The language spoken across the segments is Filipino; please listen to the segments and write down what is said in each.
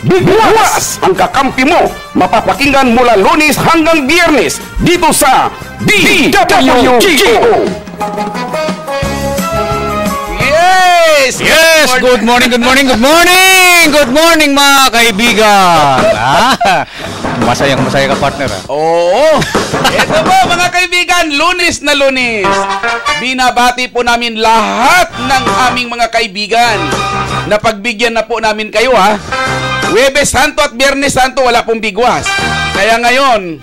Bigwas ang kakampi mo. Mapapakinggan mula Lunes hanggang Biyernes dito sa DWGO. Yes! Good morning mga kaibigan! Masayang-masaya ka, partner. Oo! Ito po mga kaibigan, Lunes na Lunes. Binabati po namin lahat ng aming mga kaibigan. Napagbigyan na po namin kayo, ha? Huwebes Santo at Biyernes Santo, wala pong bigwas. Kaya ngayon,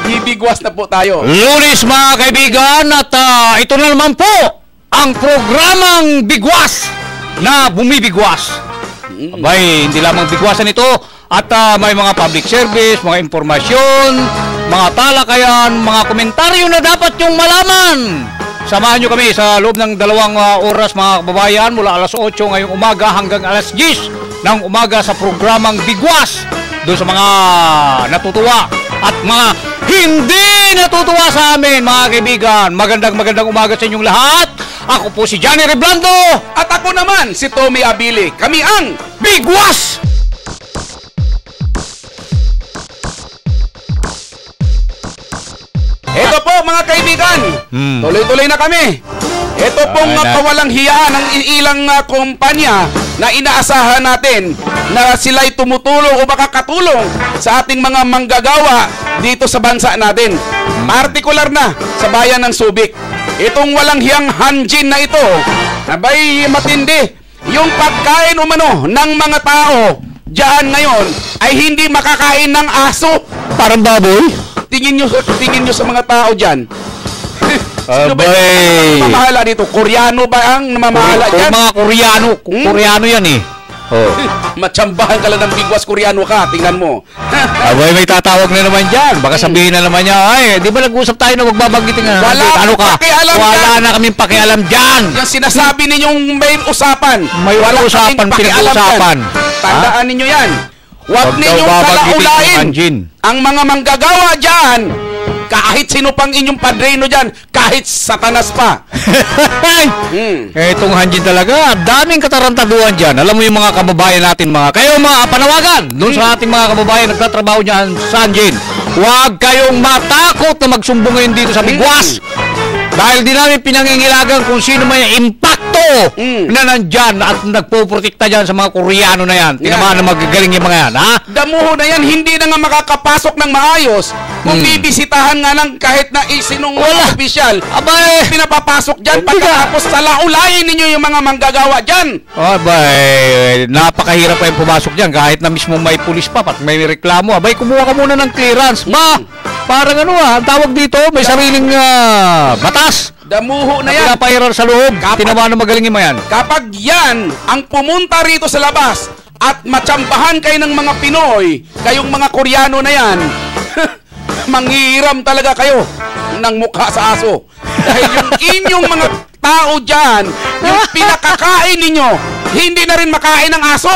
bibigwas na po tayo. Lunes mga kaibigan at ito na naman po ang programang Bigwas na bumibigwas. Abay, hindi lamang bigwasan ito at may mga public service, mga impormasyon, mga talakayan, mga komentaryo na dapat yung malaman. Samahan nyo kami sa loob ng 2 oras mga kababayan mula alas 8 ngayong umaga hanggang alas 10 ng umaga sa programang Bigwas. Doon sa mga natutuwa at mga hindi natutuwa sa amin mga kaibigan. Magandang umaga sa inyong lahat. Ako po si Johnny Reblando. At ako naman si Tommy Abili. Kami ang Bigwas! Ito po mga kaibigan, tuloy-tuloy na kami. Ito pong kawalang hiya ng ilang kumpanya na inaasahan natin na sila'y tumutulong o makakatulong sa ating mga manggagawa dito sa bansa natin. Partikular na sa bayan ng Subic. Itong walang hiyang Hanjin na ito, abay matindi. Yung pagkain umano ng mga tao diyan ngayon ay hindi makakain ng aso. Parang baboy? Tingin nyo sa mga tao diyan. Sino ba yung namamahala dito? Koreano ba ang namamahala dyan? Mga Koreano. Koreano yan eh. Oh. Matsambahan ka lang ng bigwas, Koreano ka. Tingnan mo. Abay, may tatawag na naman dyan. Baka sabihin na naman niya, ay, di ba nag-usap tayo na magbabanggitin nga? Wala na kaming pakialam dyan. Yung sinasabi ninyong may usapan. May wala usapan, pinag-usapan. Tandaan ninyo yan. Huwag ninyong kalaulain ang mga manggagawa dyan. Kahit sino pang inyong padrino dyan, kahit satanas pa. Itong Hanjin talaga, daming katarantaduhan dyan. Alam mo yung mga kababayan natin, kayo mga panawagan doon sa ating mga kababayan nagtatrabaho dyan sa Hanjin. Huwag kayong matakot na magsumbong ngayon dito sa Bigwas. Dahil di namin pinangingilagan kung sino may impacto na nandyan at nagpoprotekta dyan sa mga Koreano na yan. Tinamaan na magagaling yung mga yan, ha? Damuho na yan, hindi na nga makakapasok ng maayos. Kung bibisitahan nga lang kahit na sinong opisyal, abay, pinapapasok dyan. Pagkatapos salaulayin ninyo yung mga manggagawa dyan. Abay, napakahirap pa yung pumasok dyan. Kahit na mismo may pulis pa, pat may reklamo. Abay, kumuha ka muna ng clearance. Parang ang tawag dito, may sariling batas. Damuho na yan. Pinapahirar sa loob. Tinamaan na magaling yung yan. Kapag yan ang pumunta rito sa labas at matsambahan kayo ng mga Pinoy, kayong mga Koreano na yan, manghihiram talaga kayo ng mukha sa aso. Dahil yung inyong mga tao dyan, yung pinakakain ninyo, hindi na rin makain ng aso.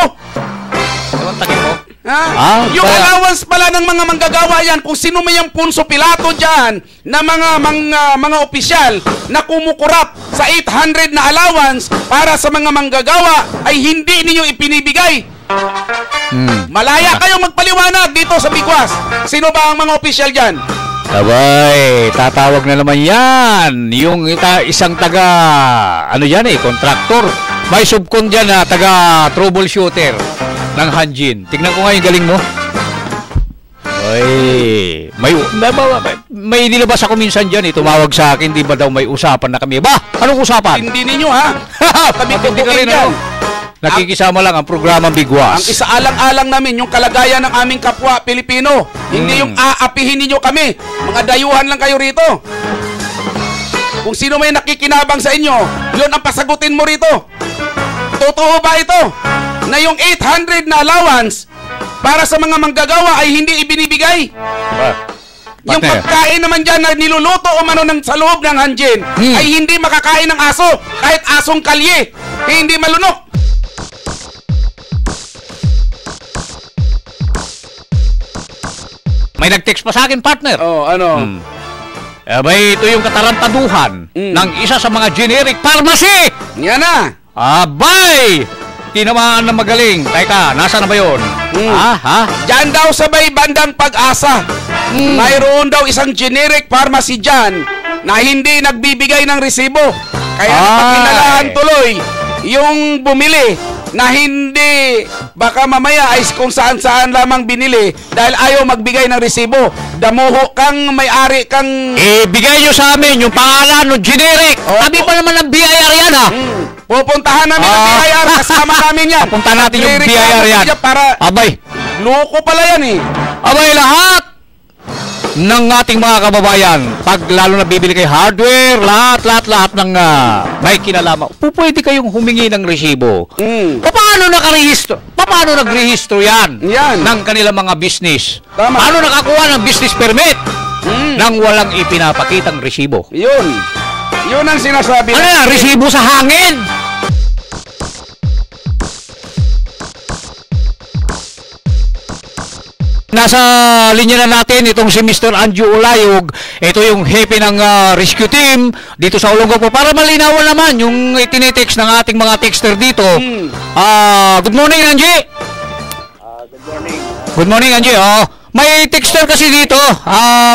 Yung allowance pala ng mga manggagawa yan, kung sino may yung Punso Pilato dyan na mga opisyal na kumukurap sa 800 na allowance para sa mga manggagawa ay hindi ninyo ipinibigay. Malaya kayong magpaliwanag dito sa Bigwas. Sino ba ang mga opisyal dyan? Abay, tatawag na naman yan. Yung isang kontraktor. May subkon dyan na troubleshooter ng Hanjin. Tignan ko nga yung galing mo. Ay, may nilabas ako minsan dyan. Tumawag sa akin, di ba daw may usapan na kami? Ba? Anong usapan? Hindi ninyo, ha? Hindi ka rin, ano? Nakikisama lang ang programang Bigwas. Ang isaalang-alang namin, yung kalagayan ng aming kapwa Pilipino. Hindi yung aapihin ninyo kami. Mga dayuhan lang kayo rito. Kung sino may nakikinabang sa inyo, yun ang pasagutin mo rito. Totoo ba ito? Na yung 800 na allowance para sa mga manggagawa ay hindi ibinibigay? Yung pagkain naman dyan na niluluto o mano sa loob ng Hanjin ay hindi makakain ng aso. Kahit asong kalye, hindi malunok. May nag-text pa sa akin, partner. Ano? Abay, ito yung katarantaduhan ng isa sa mga generic pharmacy. Yan na. Abay! tinamaan na magaling. Teka, nasa na ba yun? Ha? Diyan daw sa may bandang Pag-asa. Mayroon daw isang generic pharmacy dyan na hindi nagbibigay ng resibo. Kaya napakinalahan tuloy yung bumili na hindi baka mamaya ay kung saan-saan lamang binili dahil ayaw magbigay ng resibo. Damuho kang may-ari kang... Bigay nyo sa amin yung pangalan ng generic. Sabi pa naman ng BIR yan ha. Pupuntahan namin ang BIR. Kasama namin yan. Papunta natin yung BIR yan. Para... Abay. Loko pala yan eh. Abay, lahat ng ating mga kababayan, pag lalo na bibili kay hardware, lahat ng may kinalaman, pwede kayong humingi ng resibo. Paano nakarehistro? Paano nagrehistro yan? Ng kanilang mga business? Tama. Paano nakakuha ng business permit? Nang walang ipinapakitang resibo. Yun ang sinasabi. Ano yan? Resibo sa hangin? Nasa linya na natin itong si Mr. Anju Ulayog. Ito yung hepe ng rescue team dito sa Olongapo. Para malinawan naman yung itinitext ng ating mga texter dito. Good morning, Anji. Good morning. Good morning, Anji. May texter kasi dito.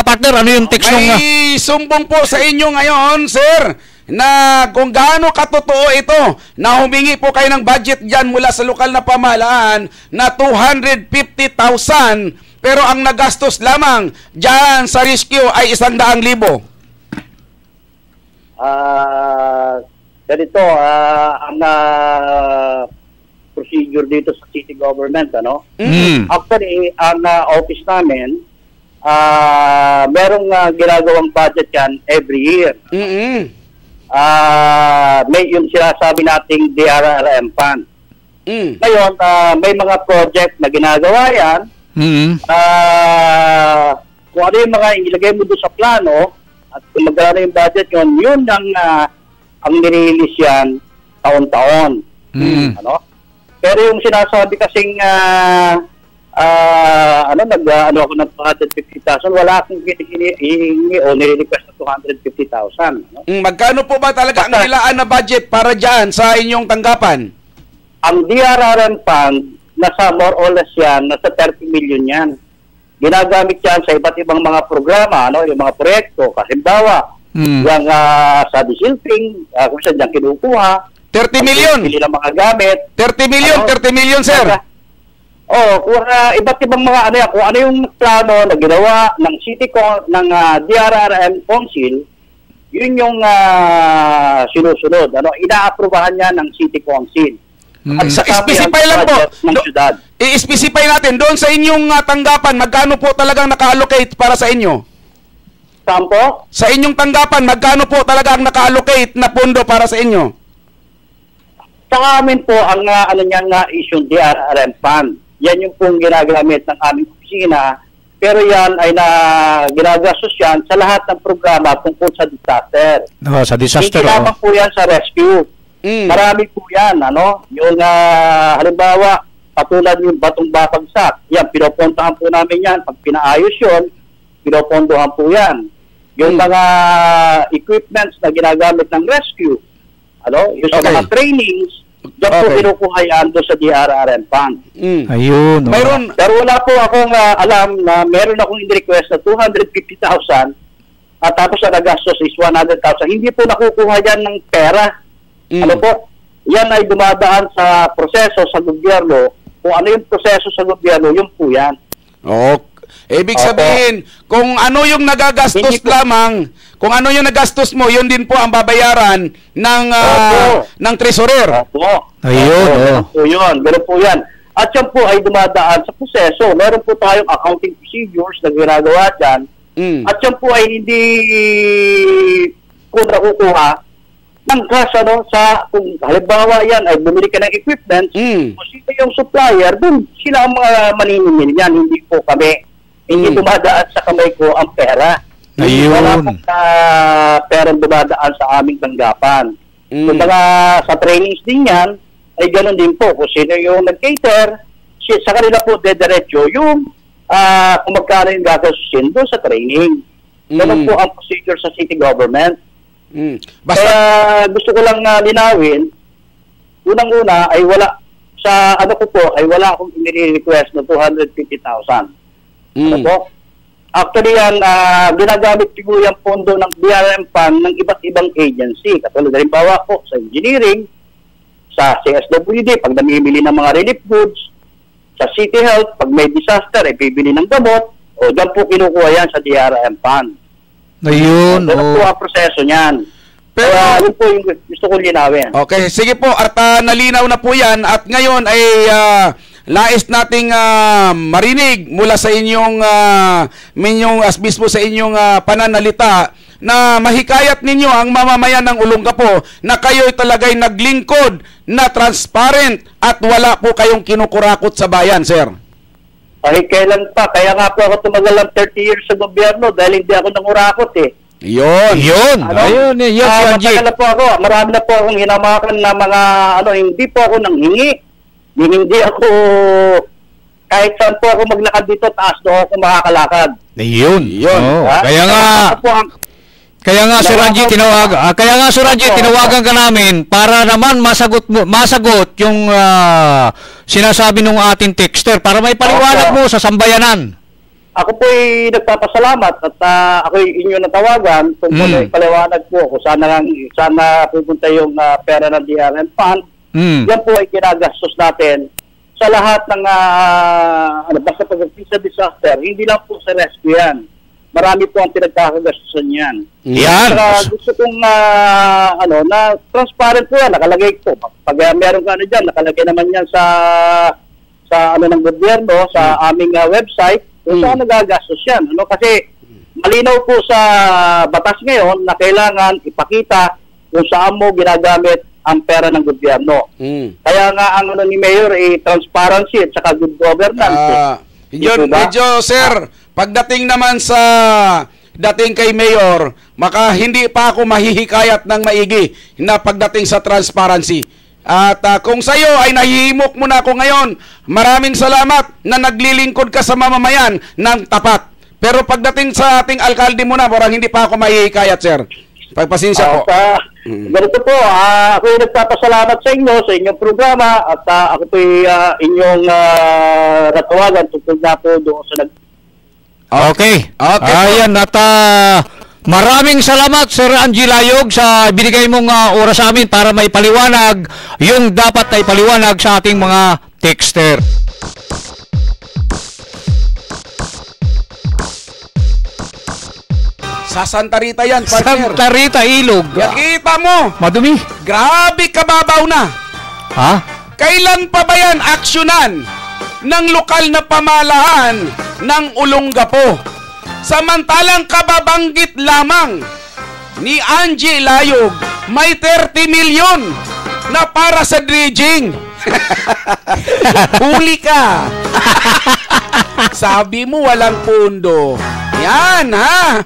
Partner, ano yung text ng... May sumbong po sa inyo ngayon, sir, na kung gaano katotoo ito na humingi po kayo ng budget dyan mula sa lokal na pamahalaan na 250,000 pero ang nagastos lamang dyan sa rescue ay 100,000. Ganito, ang procedure dito sa city government, ano? Actually, ang office namin, merong ginagawang budget yan every year. May yung sinasabi nating DRRM fund. Ngayon, may mga project na ginagawa yan. Kung ano yung mga ilagay mo doon sa plano at kung magkano yung budget yun ang nirelease yan taon-taon. Ano? Pero yung sinasabi kasing ako ng 250,000, wala akong hinihingi o nire-request na 250,000. No? Magkano po ba talaga ang nilaan na budget para dyan sa inyong tanggapan? Ang DRRM fund, nasa more or less yan, nasa 30 million yan. Ginagamit yan sa iba't ibang mga programa, ano, yung mga proyekto. Kasimbawa, yung sa disilting, kung saan dyan kinukuha. 30 million? Pili ng mga gamit. 30 million, ano, 30 million, sir. Kung iba't ibang mga kung ano yung plano na ginawa ng ng DRRM Council, yun yung sinusunod. Ano, inaaprubahan niya ng City Council. At specify lang po. I-specify natin doon sa inyong tanggapan, magkano po talagang naka-allocate para sa inyo? Saan po? Sa inyong tanggapan, magkano po talagang naka-allocate na pondo para sa inyo? Sa amin po, ang issue DRRM Fund. Yan yung pong ginagamit ng aming opisina, pero yan ay ginagastos yan sa lahat ng programa tungkol sa disaster. Sa disaster, hindi lamang po yan sa rescue. Marami po yan, ano? Yung halimbawa, patulad yung batong babagsak, yan, pinopontahan po namin yan. Pag pinaayos yun, pinopondohan po yan. Yung mga equipments na ginagamit ng rescue, ano? Yung sa mga trainings, diyan po kinukuha yan doon sa DRRM Fund. Ayun. Pero wala po akong alam na meron akong in-request na 250,000 at tapos ang nagastos is 100,000. Hindi po nakukuha yan ng pera. Ano po? Yan ay dumadaan sa proseso sa gobyerno. Kung ano yung proseso sa gobyerno, yun po yan. Ibig sabihin, kung ano yung nagagastos lamang, kung ano yung nagastos mo, yun din po ang babayaran ng treasurer. Ayun. Ganun po yan. At yan po ay dumadaan sa proseso. Meron po tayong accounting procedures na ginagawa dyan. At yan po ay hindi po nakukuha ng cash, ano, kung halimbawa yan ay bumili ka ng equipment, kung sino yung supplier, dun sila ang mga maniningil yan, hindi po kami. Hindi dumadaan sa kamay ko ang pera. Ayun. Wala pong perang dumadaan sa aming tanggapan. Kung mga sa trainings din yan, ay ganoon din po. Kung sino yung nag-cater, sa kanila po dediretso yung kung magkano yung gagastusin doon sa training. Ganun po ang procedure sa city government. Kaya gusto ko lang linawin, unang-una ay wala sa ano ko po ay wala akong ini-request na 250,000. Ano po? Actually yan, ginagamit po yung pondo ng BRM Fund ng iba't ibang agency. Katulad halimbawa po sa engineering, sa CSWD, pag namimili ng mga relief goods, sa City Health, pag may disaster, ay bibili ng gamot, o dyan po kinukuha yan sa DRM Fund. Ayun. Ano po ang proseso niyan? Pero, yun po yung gusto ko linawin. okay, sige po, at nalinaw na po yan, at ngayon ay nais nating marinig mula sa inyong mismo sa inyong pananalita na mahikayat ninyo ang mamamayan ng Olongapo na kayo'y talagay naglingkod na transparent at wala po kayong kinukurakot sa bayan, sir. Kahit kailan pa, kaya nga po ako tumagal ng 30 years sa gobyerno dahil hindi ako nangurakot eh. Yun. Ayun, yun, si Angie. Matagal na po ako, marami na po akong hinamakan na mga, hindi po ako nanghingi. Hindi ako, kahit saan po ako maglakad dito, taas doon ako makakalakad. Yun. Oh. Kaya nga Sir Angie tinawagan ka namin para naman masagot yung sinasabi ng ating texter para may paliwanag mo sa sambayanan. Ako po ay nagpapasalamat at ako ay inyo natawagan tungkol ay paliwanag po kung sana pupunta yung pera ng DRM Fund. Yan po ay ginagastos natin sa lahat ng basta pagdating sa disaster, hindi lang po sa rescue yan. Marami po ang pinagkakagastusan yan. Yan. Gusto kong na transparent po yan, nakalagay po. Pag meron ka dyan, nakalagay naman yan sa ng gobyerno, sa aming website, kung saan nagagastos yan. Kasi malinaw po sa batas ngayon na kailangan ipakita kung saan mo ginagamit ang pera ng gobyerno. Kaya nga ang ni Mayor ay transparency at saka good governance. Medyo sir, pagdating naman sa dating kay Mayor, hindi pa ako mahihikayat ng maigi na pagdating sa transparency. At kung sa'yo ay nahihimok mo na ako ngayon, maraming salamat na naglilingkod ka sa mamamayan ng tapat. Pero pagdating sa ating alkalde mo na, parang hindi pa ako mahihikayat, sir. Pagpasensya po. Ganito po, ako ay nagpapasalamat sa inyo, sa inyong programa, at ako po inyong natawagan tungkol na po doon sa Okay. Ayan, at maraming salamat Sir Angie Layog sa binigay mong oras sa amin para may paliwanag yung dapat ay paliwanag sa ating mga texter. Sa Santa Rita yan, partner. Santa Rita, Ilog. Nakita mo. Madumi. Grabe kababaw na. Ha? Kailan pa ba yan aksyonan ng lokal na pamahalaan ng Olongapo? Samantalang kababanggit lamang ni Angie Layog, may 30 milyon na para sa dredging. Huli ka. Sabi mo walang pundo. Yan, ha?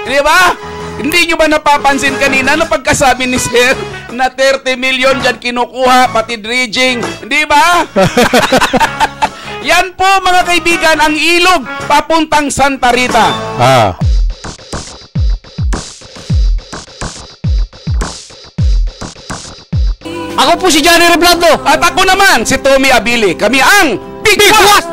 Di ba? Hindi nyo ba napapansin kanina na pagkasabi ni Sir na 30 million dyan kinukuha, pati dredging? Di ba? Yan po mga kaibigan, ang ilog papuntang Santa Rita. Ako po si Johnny Reblando. At ako naman, si Tommy Abili. Kami ang Bigwas!